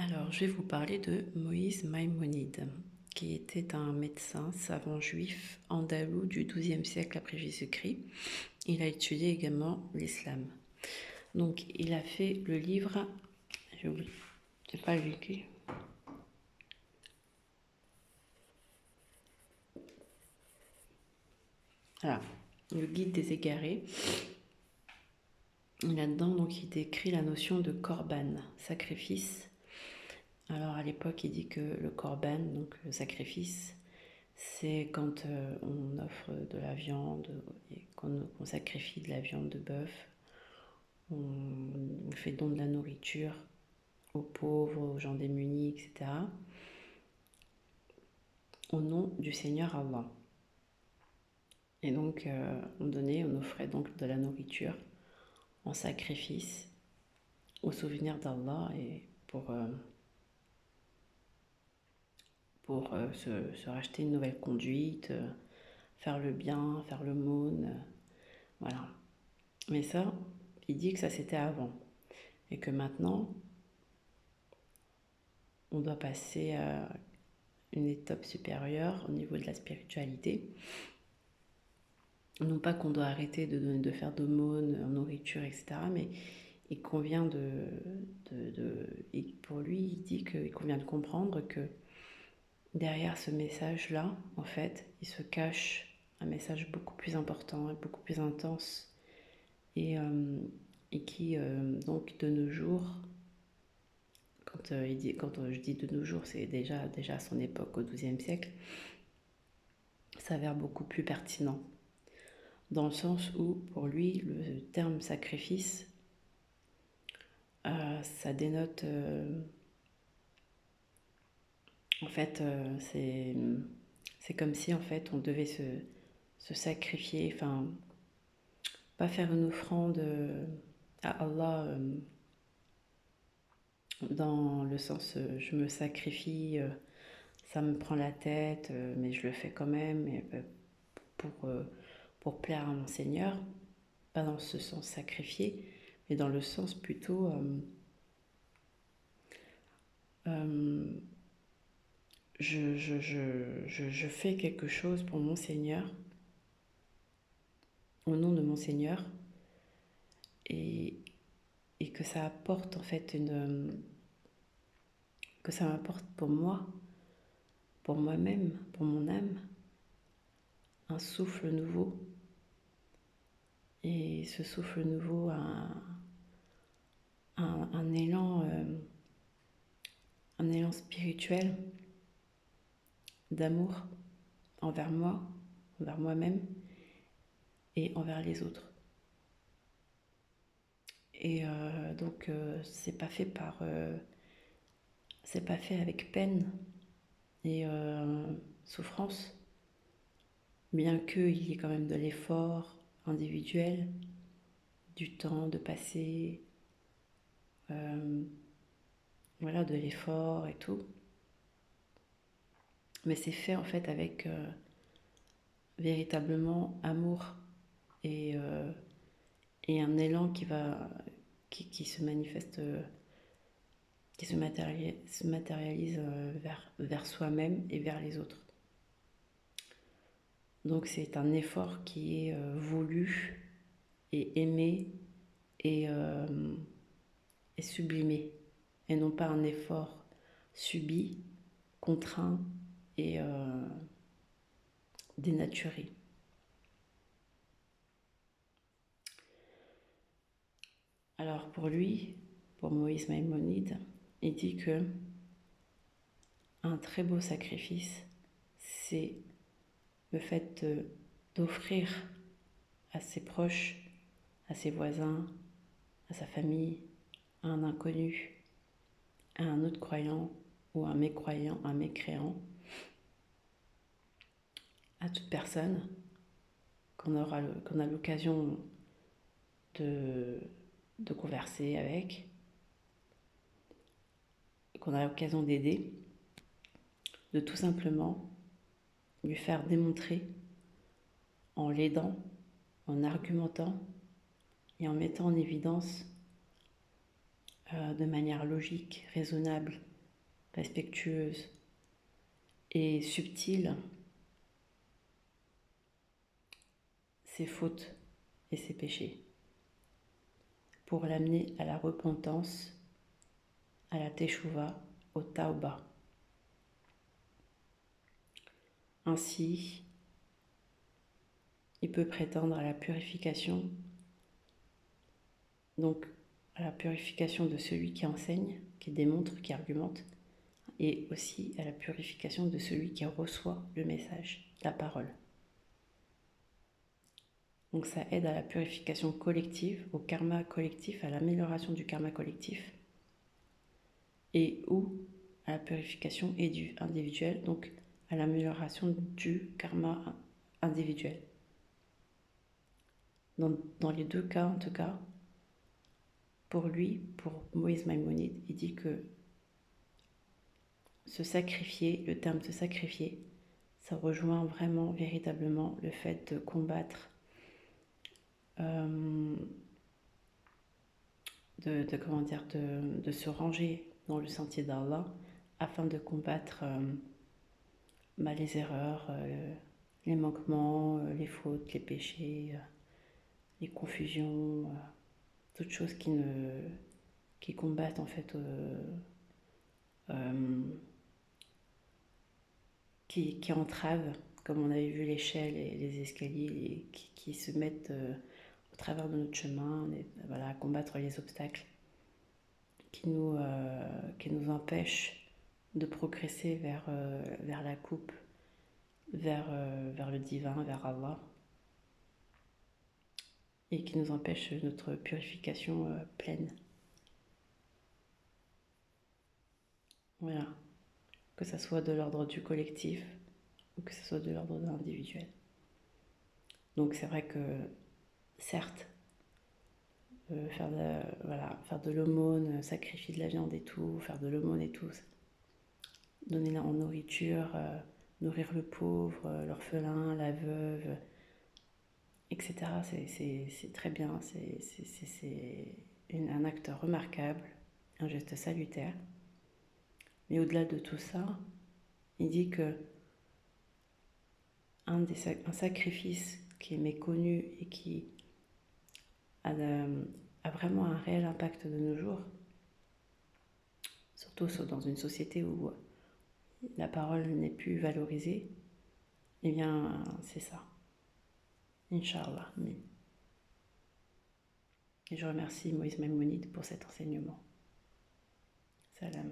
Alors, je vais vous parler de Moïse Maïmonide, qui était un médecin savant juif andalou du XIIe siècle après Jésus-Christ. Il a étudié également l'islam. Donc, il a fait le livre, j'ai oublié, c'est pas lui qui. Voilà, le guide des égarés. Là-dedans, donc, il décrit la notion de korban, sacrifice. Alors, à l'époque, il dit que le korban, donc le sacrifice, c'est quand on offre de la viande, et qu'on sacrifie de la viande de bœuf, on fait don de la nourriture aux pauvres, aux gens démunis, etc. Au nom du Seigneur Allah. Et donc, on offrait donc de la nourriture en sacrifice au souvenir d'Allah et pour se racheter une nouvelle conduite, faire le bien, faire l'aumône, voilà. Mais ça, il dit que ça c'était avant et que maintenant, on doit passer à une étape supérieure au niveau de la spiritualité. Non pas qu'on doit arrêter de faire d'aumône en nourriture, etc., mais il convient et pour lui, il dit qu'il convient de comprendre que derrière ce message-là, en fait, il se cache un message beaucoup plus important et beaucoup plus intense et qui, donc, de nos jours, quand je dis de nos jours, c'est déjà à son époque, au XIIe siècle, s'avère beaucoup plus pertinent. Dans le sens où, pour lui, le terme sacrifice, ça dénote... en fait, c'est comme si, en fait, on devait se sacrifier, enfin, pas faire une offrande à Allah dans le sens je me sacrifie, ça me prend la tête, mais je le fais quand même pour, pour plaire à mon Seigneur, pas dans ce sens sacrifié, mais dans le sens plutôt je fais quelque chose pour mon Seigneur, au nom de mon Seigneur, et, et que ça apporte en fait que ça m'apporte pour moi, pour moi-même, pour mon âme, un souffle nouveau. Et ce souffle nouveau a un élan spirituel d'amour envers moi, envers moi-même et envers les autres. Et donc c'est pas fait c'est pas fait avec peine et souffrance, bien qu'il y ait quand même de l'effort individuel, du temps de passer, voilà, de l'effort et tout. Mais c'est fait en fait avec véritablement amour et, et un élan qui se manifeste, qui se matérialise vers soi-même et vers les autres. Donc c'est un effort qui est voulu et aimé et, et sublimé, et non pas un effort subi, contraint et dénaturé. Alors pour lui, pour Moïse Maïmonide, il dit que un très beau sacrifice, c'est le fait d'offrir à ses proches, à ses voisins, à sa famille, à un inconnu, à un autre croyant ou un mécroyant, un mécréant, à toute personne qu'on a l'occasion de converser avec, qu'on a l'occasion d'aider, de tout simplement lui faire démontrer en l'aidant, en argumentant et en mettant en évidence de manière logique, raisonnable respectueuse et subtile ses fautes et ses péchés, pour l'amener à la repentance, à la teshuva, au tauba. Ainsi, il peut prétendre à la purification, donc à la purification de celui qui enseigne, qui démontre, qui argumente, et aussi à la purification de celui qui reçoit le message, la parole. Donc ça aide à la purification collective, au karma collectif, à l'amélioration du karma collectif, et ou à la purification et du individuel, donc à l'amélioration du karma individuel. Dans les deux cas, en tout cas, pour lui, pour Moïse Maïmonide, il dit que se sacrifier, le terme se sacrifier, ça rejoint vraiment, véritablement, le fait de combattre, de se ranger dans le sentier d'Allah afin de combattre les erreurs, les manquements, les fautes, les péchés, les confusions, toutes choses qui combattent en fait, qui entravent, comme on avait vu l'échelle et les escaliers, qui se mettent au travers de notre chemin, voilà, à combattre les obstacles qui nous empêchent de progresser vers la coupe, vers le divin, vers Allah, et qui nous empêchent notre purification pleine. Voilà, que ça soit de l'ordre du collectif ou que ce soit de l'ordre de l'individuel. Donc c'est vrai que, certes, faire de l'aumône, sacrifier de la viande et tout, faire de l'aumône et tout, donner en nourriture, nourrir le pauvre, l'orphelin, la veuve, etc. C'est très bien, c'est un acte remarquable, un geste salutaire. Mais au-delà de tout ça, il dit que un sacrifice qui est méconnu et qui a vraiment un réel impact de nos jours, surtout dans une société où la parole n'est plus valorisée, eh bien c'est ça. Inch'Allah. Et je remercie Moïse Maïmonide pour cet enseignement. Salam.